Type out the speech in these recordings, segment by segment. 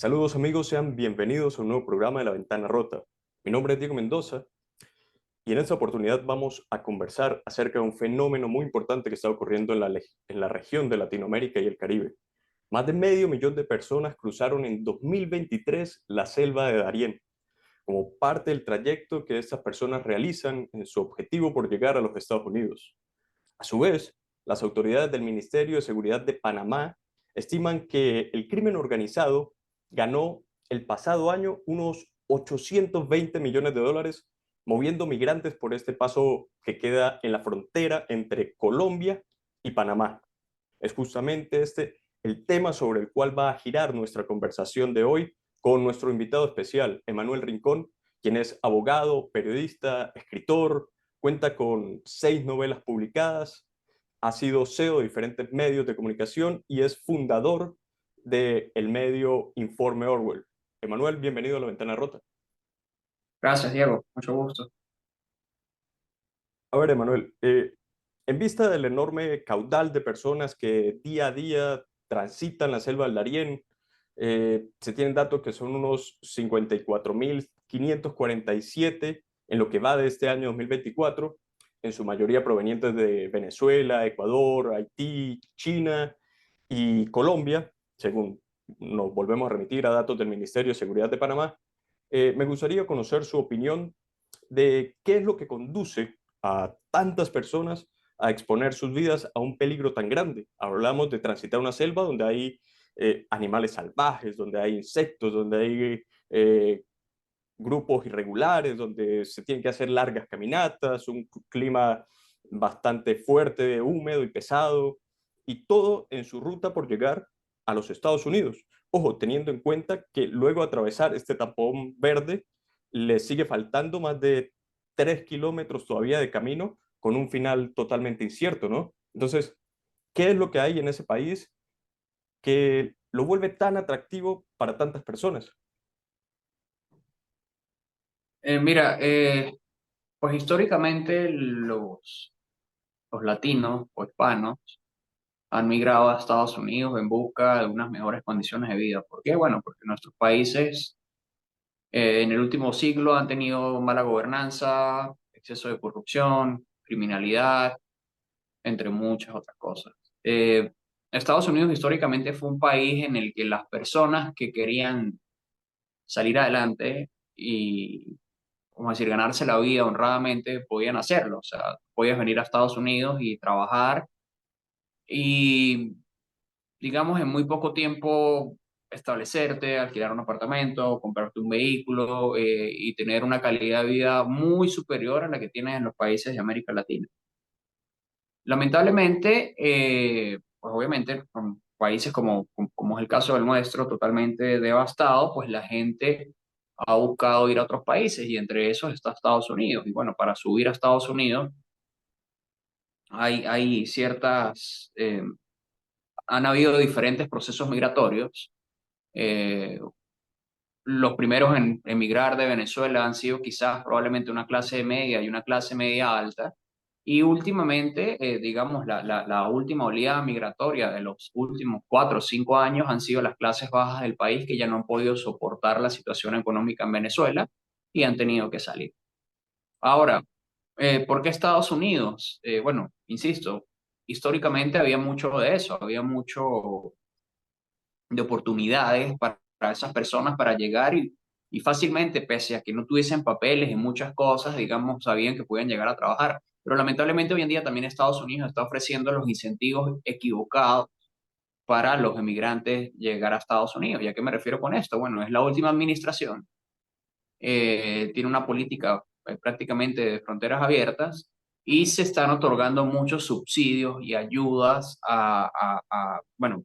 Saludos amigos, sean bienvenidos a un nuevo programa de La Ventana Rota. Mi nombre es Diego Mendoza y en esta oportunidad vamos a conversar acerca de un fenómeno muy importante que está ocurriendo en la región de Latinoamérica y el Caribe. Más de medio millón de personas cruzaron en 2023 la selva de Darién como parte del trayecto que estas personas realizan en su objetivo por llegar a los Estados Unidos. A su vez, las autoridades del Ministerio de Seguridad de Panamá estiman que el crimen organizado ganó el pasado año unos 820 millones de dólares moviendo migrantes por este paso que queda en la frontera entre Colombia y Panamá. Es justamente este el tema sobre el cual va a girar nuestra conversación de hoy con nuestro invitado especial, Emanuel Rincón, quien es abogado, periodista, escritor, cuenta con 6 novelas publicadas, ha sido CEO de diferentes medios de comunicación y es fundador del medio Informe Orwell. Emanuel, bienvenido a La Ventana Rota. Gracias, Diego. Mucho gusto. A ver, Emanuel, en vista del enorme caudal de personas que día a día transitan la selva del Darién, se tienen datos que son unos 54.547 en lo que va de este año 2024, en su mayoría provenientes de Venezuela, Ecuador, Haití, China y Colombia, según nos volvemos a remitir a datos del Ministerio de Seguridad de Panamá. Me gustaría conocer su opinión de qué es lo que conduce a tantas personas a exponer sus vidas a un peligro tan grande. Hablamos de transitar una selva donde hay animales salvajes, donde hay insectos, donde hay grupos irregulares, donde se tienen que hacer largas caminatas, un clima bastante fuerte, húmedo y pesado, y todo en su ruta por llegar a los Estados Unidos. Ojo, teniendo en cuenta que luego de atravesar este tapón verde, le sigue faltando más de 3 kilómetros todavía de camino con un final totalmente incierto, ¿no? Entonces, ¿qué es lo que hay en ese país que lo vuelve tan atractivo para tantas personas? Mira, pues históricamente los latinos o hispanos han migrado a Estados Unidos en busca de unas mejores condiciones de vida. ¿Por qué? Bueno, porque nuestros países en el último siglo han tenido mala gobernanza, exceso de corrupción, criminalidad, entre muchas otras cosas. Estados Unidos históricamente fue un país en el que las personas que querían salir adelante y como decir, ganarse la vida honradamente, podían hacerlo. O sea, podías venir a Estados Unidos y trabajar y, digamos, en muy poco tiempo establecerte, alquilar un apartamento, comprarte un vehículo y tener una calidad de vida muy superior a la que tienes en los países de América Latina. Lamentablemente, pues obviamente, con países como es el caso del nuestro, totalmente devastado, pues la gente ha buscado ir a otros países y entre esos está Estados Unidos. Y bueno, para subir a Estados Unidos hay ciertas, han habido diferentes procesos migratorios. Eh, los primeros en emigrar de Venezuela han sido quizás probablemente una clase media y una clase media alta. Y últimamente, digamos, la última oleada migratoria de los últimos 4 o 5 años han sido las clases bajas del país que ya no han podido soportar la situación económica en Venezuela y han tenido que salir. Ahora, ¿por qué Estados Unidos? Bueno, insisto, históricamente había mucho de eso, había mucho de oportunidades para esas personas para llegar y fácilmente, pese a que no tuviesen papeles y muchas cosas, digamos, sabían que podían llegar a trabajar. Pero lamentablemente hoy en día también Estados Unidos está ofreciendo los incentivos equivocados para los emigrantes llegar a Estados Unidos. ¿Y a qué me refiero con esto? Bueno, es la última administración, tiene una política prácticamente de fronteras abiertas y se están otorgando muchos subsidios y ayudas bueno,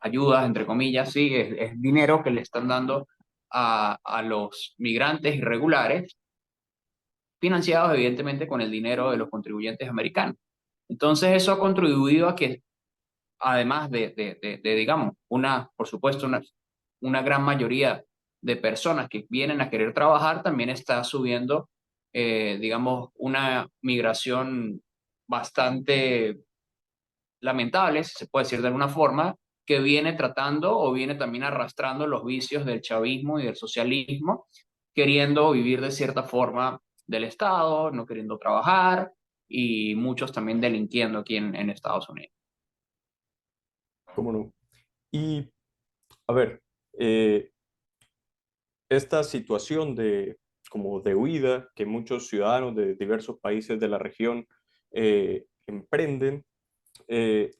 ayudas, entre comillas, sí, es dinero que le están dando a los migrantes irregulares, financiados evidentemente con el dinero de los contribuyentes americanos. Entonces eso ha contribuido a que, además digamos, por supuesto, una gran mayoría de personas que vienen a querer trabajar, también está subiendo, digamos, una migración bastante lamentable, si se puede decir de alguna forma, que viene tratando o viene también arrastrando los vicios del chavismo y del socialismo, queriendo vivir de cierta forma del Estado, no queriendo trabajar y muchos también delinquiendo aquí en Estados Unidos. ¿Cómo no? Y, a ver, eh, esta situación de, como de huida que muchos ciudadanos de diversos países de la región emprenden, eh,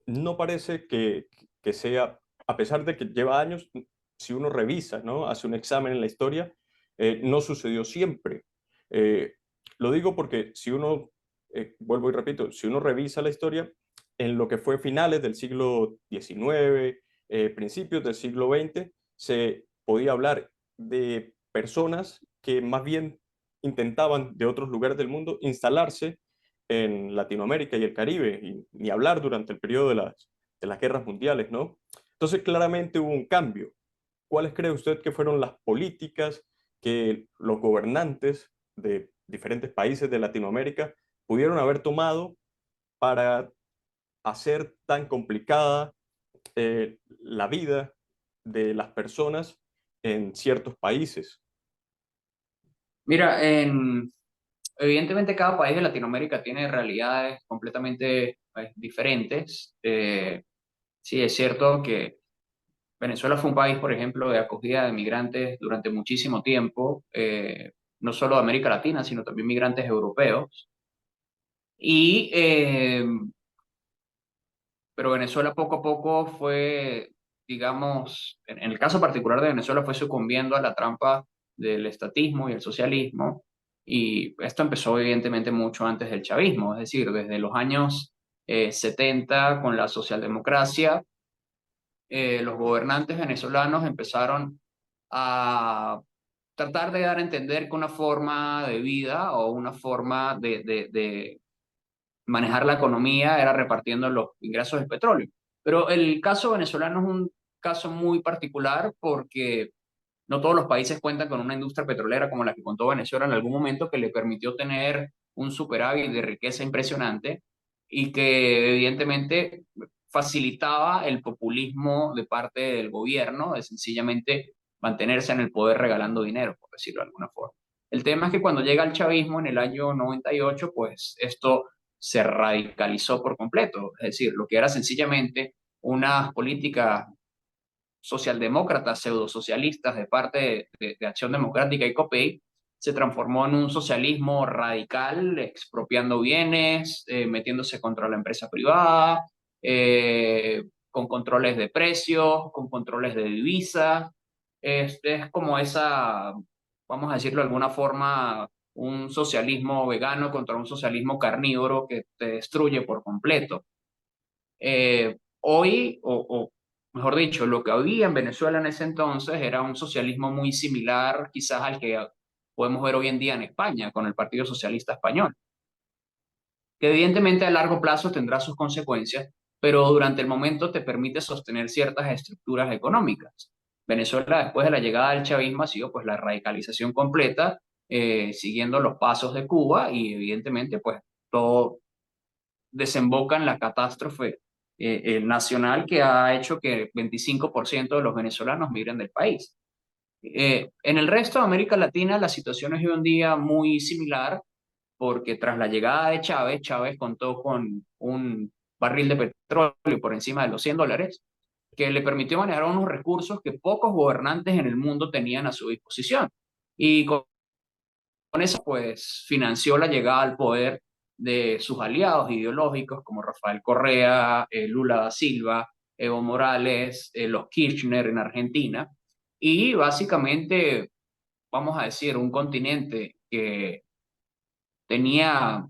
no parece que sea, a pesar de que lleva años, si uno revisa, ¿no? Hace un examen en la historia, no sucedió siempre. Eh, lo digo porque si uno, vuelvo y repito, si uno revisa la historia, en lo que fue finales del siglo XIX, principios del siglo XX, se podía hablar de personas que más bien intentaban de otros lugares del mundo instalarse en Latinoamérica y el Caribe, y ni hablar durante el periodo de las guerras mundiales, ¿no? Entonces, claramente hubo un cambio. ¿Cuáles cree usted que fueron las políticas que los gobernantes de diferentes países de Latinoamérica pudieron haber tomado para hacer tan complicada la vida de las personas en ciertos países? Mira, evidentemente cada país de Latinoamérica tiene realidades completamente diferentes. Sí, es cierto que Venezuela fue un país, por ejemplo, de acogida de migrantes durante muchísimo tiempo, no solo de América Latina, sino también migrantes europeos. Y, pero Venezuela poco a poco fue, digamos, en el caso particular de Venezuela, fue sucumbiendo a la trampa del estatismo y el socialismo. Y esto empezó evidentemente mucho antes del chavismo, es decir, desde los años 70 con la socialdemocracia, los gobernantes venezolanos empezaron a tratar de dar a entender que una forma de vida o una forma de manejar la economía era repartiendo los ingresos del petróleo. Pero el caso venezolano es un caso muy particular porque no todos los países cuentan con una industria petrolera como la que contó Venezuela en algún momento, que le permitió tener un superávit de riqueza impresionante y que evidentemente facilitaba el populismo de parte del gobierno de sencillamente mantenerse en el poder regalando dinero, por decirlo de alguna forma. El tema es que cuando llega el chavismo en el año 98, pues esto se radicalizó por completo. Es decir, lo que era sencillamente unas políticas socialdemócratas, pseudosocialistas de parte de Acción Democrática y COPEI, se transformó en un socialismo radical, expropiando bienes, metiéndose contra la empresa privada, con controles de precios, con controles de divisas. Es como esa, vamos a decirlo de alguna forma, un socialismo vegano contra un socialismo carnívoro que te destruye por completo. Hoy, o mejor dicho, lo que había en Venezuela en ese entonces era un socialismo muy similar quizás al que podemos ver hoy en día en España con el Partido Socialista Español, que evidentemente a largo plazo tendrá sus consecuencias, pero durante el momento te permite sostener ciertas estructuras económicas. Venezuela, después de la llegada del chavismo, ha sido pues la radicalización completa, siguiendo los pasos de Cuba y evidentemente pues todo desemboca en la catástrofe nacional que ha hecho que el 25% de los venezolanos migren del país. En el resto de América Latina la situación es hoy en día muy similar porque tras la llegada de Chávez, Chávez contó con un barril de petróleo por encima de los $100 que le permitió manejar unos recursos que pocos gobernantes en el mundo tenían a su disposición. Y con eso, pues, financió la llegada al poder de sus aliados ideológicos como Rafael Correa, Lula da Silva, Evo Morales, los Kirchner en Argentina. Y básicamente, vamos a decir, un continente que tenía,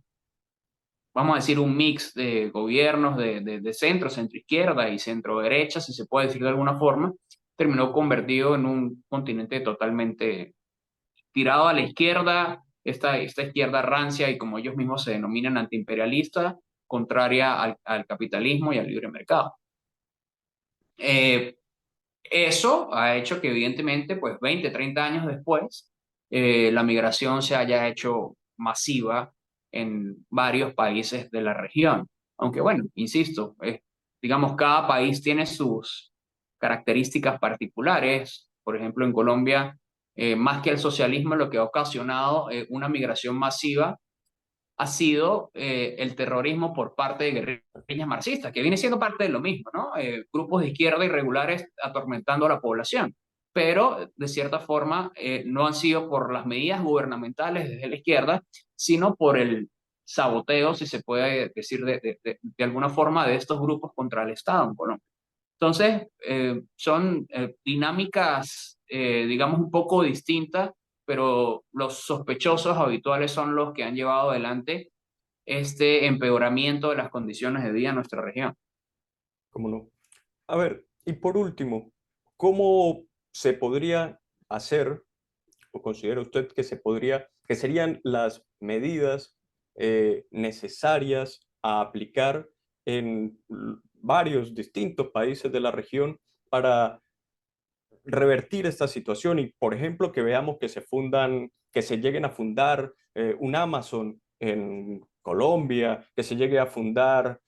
vamos a decir, un mix de gobiernos de centro, centro izquierda y centro derecha, si se puede decir de alguna forma, terminó convertido en un continente totalmente tirado a la izquierda, esta izquierda rancia y como ellos mismos se denominan antiimperialista, contraria al capitalismo y al libre mercado. Eh, Eso ha hecho que evidentemente, pues 20, 30 años después, la migración se haya hecho masiva en varios países de la región. Aunque bueno, insisto, es digamos, cada país tiene sus características particulares. Por ejemplo, en Colombia, más que el socialismo, lo que ha ocasionado una migración masiva ha sido el terrorismo por parte de guerrillas marxistas, que viene siendo parte de lo mismo, ¿no? Grupos de izquierda irregulares atormentando a la población, pero de cierta forma no han sido por las medidas gubernamentales desde la izquierda, sino por el saboteo, si se puede decir de alguna forma, de estos grupos contra el Estado en Colombia. Entonces, son dinámicas, digamos, un poco distintas, pero los sospechosos habituales son los que han llevado adelante este empeoramiento de las condiciones de vida en nuestra región. ¿Cómo no? A ver, y por último, ¿cómo se podría hacer, o considera usted que se podría, que serían las medidas necesarias a aplicar en varios distintos países de la región para revertir esta situación y, por ejemplo, que veamos que se fundan, que se lleguen a fundar un Amazon en Colombia, que se llegue a fundar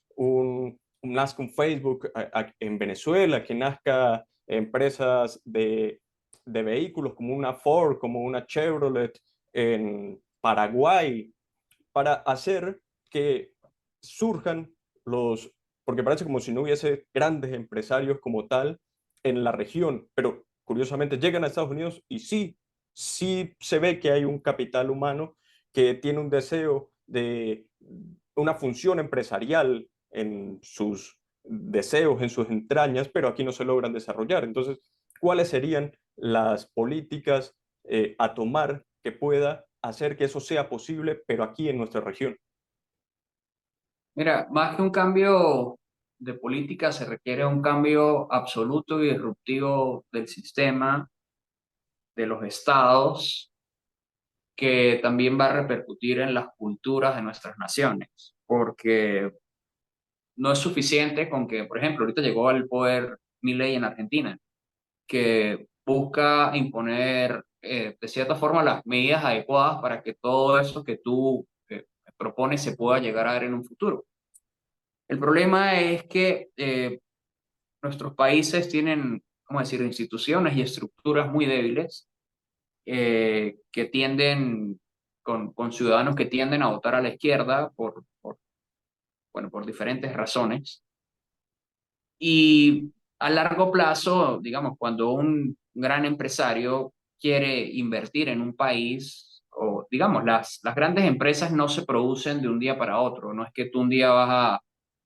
nazca un Facebook en Venezuela, que nazca empresas de vehículos como una Ford, como una Chevrolet en Paraguay, para hacer que surjan los, porque parece como si no hubiese grandes empresarios como tal en la región, pero curiosamente llegan a Estados Unidos y sí, sí se ve que hay un capital humano que tiene un deseo de una función empresarial en sus deseos, en sus entrañas, pero aquí no se logran desarrollar. Entonces, ¿cuáles serían las políticas a tomar que pueda hacer que eso sea posible, pero aquí en nuestra región? Mira, más que un cambio de política, se requiere un cambio absoluto y disruptivo del sistema, de los estados, que también va a repercutir en las culturas de nuestras naciones, porque no es suficiente con que, por ejemplo, ahorita llegó al poder Milei en Argentina, que busca imponer de cierta forma las medidas adecuadas para que todo eso que tú propones se pueda llegar a ver en un futuro. El problema es que nuestros países tienen, ¿cómo decir?, instituciones y estructuras muy débiles que tienden, con ciudadanos que tienden a votar a la izquierda bueno, por diferentes razones. Y a largo plazo, digamos, cuando un gran empresario quiere invertir en un país, o digamos, las grandes empresas no se producen de un día para otro, no es que tú un día vas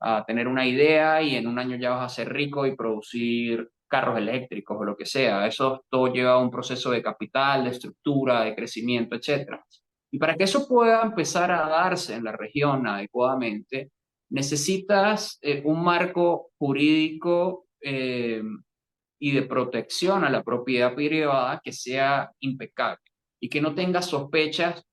a tener una idea y en un año ya vas a ser rico y producir carros eléctricos o lo que sea, eso todo lleva a un proceso de capital, de estructura, de crecimiento, etcétera. Y para que eso pueda empezar a darse en la región adecuadamente, necesitas un marco jurídico y de protección a la propiedad privada que sea impecable y que no tenga sospechas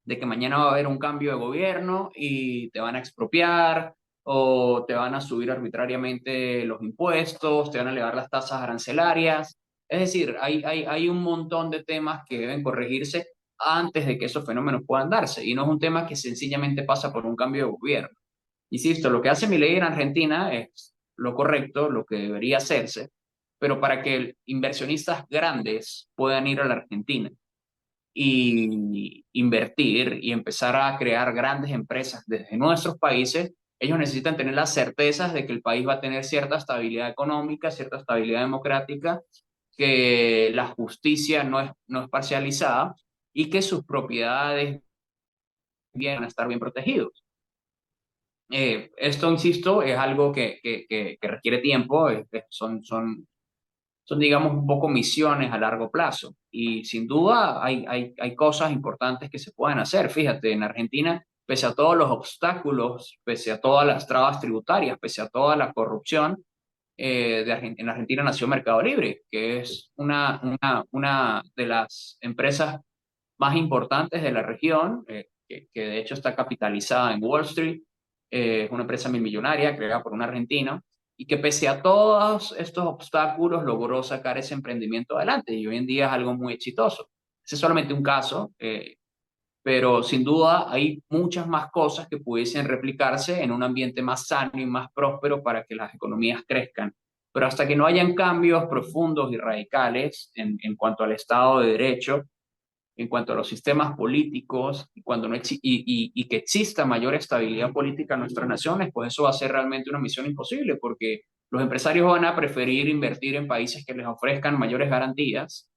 de que mañana va a haber un cambio de gobierno y te van a expropiar o te van a subir arbitrariamente los impuestos, te van a elevar las tasas arancelarias. Es decir, hay un montón de temas que deben corregirse antes de que esos fenómenos puedan darse y no es un tema que sencillamente pasa por un cambio de gobierno. Insisto, lo que hace mi ley en Argentina es lo correcto, lo que debería hacerse, pero para que inversionistas grandes puedan ir a la Argentina y invertir y empezar a crear grandes empresas desde nuestros países, ellos necesitan tener las certezas de que el país va a tener cierta estabilidad económica, cierta estabilidad democrática, que la justicia no es parcializada y que sus propiedades van a estar bien protegidos. Esto, insisto, es algo que requiere tiempo, son, digamos, un poco misiones a largo plazo. Y sin duda hay cosas importantes que se pueden hacer. Fíjate, en Argentina, pese a todos los obstáculos, pese a todas las trabas tributarias, pese a toda la corrupción, en Argentina nació Mercado Libre, que es una de las empresas más importantes de la región, que de hecho está capitalizada en Wall Street, es una empresa millonaria creada por un argentino y que pese a todos estos obstáculos logró sacar ese emprendimiento adelante y hoy en día es algo muy exitoso. Ese es solamente un caso. pero sin duda hay muchas más cosas que pudiesen replicarse en un ambiente más sano y más próspero para que las economías crezcan. Pero hasta que no hayan cambios profundos y radicales en cuanto al Estado de Derecho, en cuanto a los sistemas políticos, y, cuando no y que exista mayor estabilidad política en nuestras naciones, pues eso va a ser realmente una misión imposible, porque los empresarios van a preferir invertir en países que les ofrezcan mayores garantías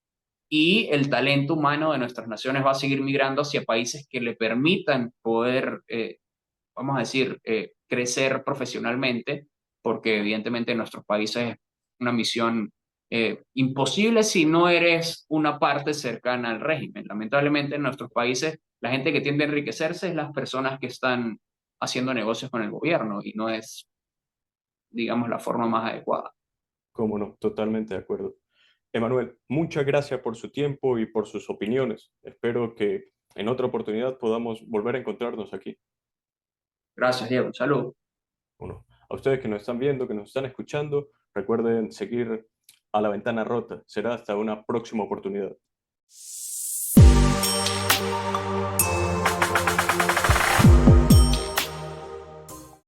y el talento humano de nuestras naciones va a seguir migrando hacia países que le permitan poder, vamos a decir, crecer profesionalmente, porque evidentemente en nuestros países es una misión imposible si no eres una parte cercana al régimen. Lamentablemente en nuestros países la gente que tiende a enriquecerse es las personas que están haciendo negocios con el gobierno y no es, digamos, la forma más adecuada. Cómo no, totalmente de acuerdo. Emanuel, muchas gracias por su tiempo y por sus opiniones. Espero que en otra oportunidad podamos volver a encontrarnos aquí. Gracias, Diego. Salud. Bueno, a ustedes que nos están viendo, que nos están escuchando, recuerden seguir a La Ventana Rota. Será hasta una próxima oportunidad.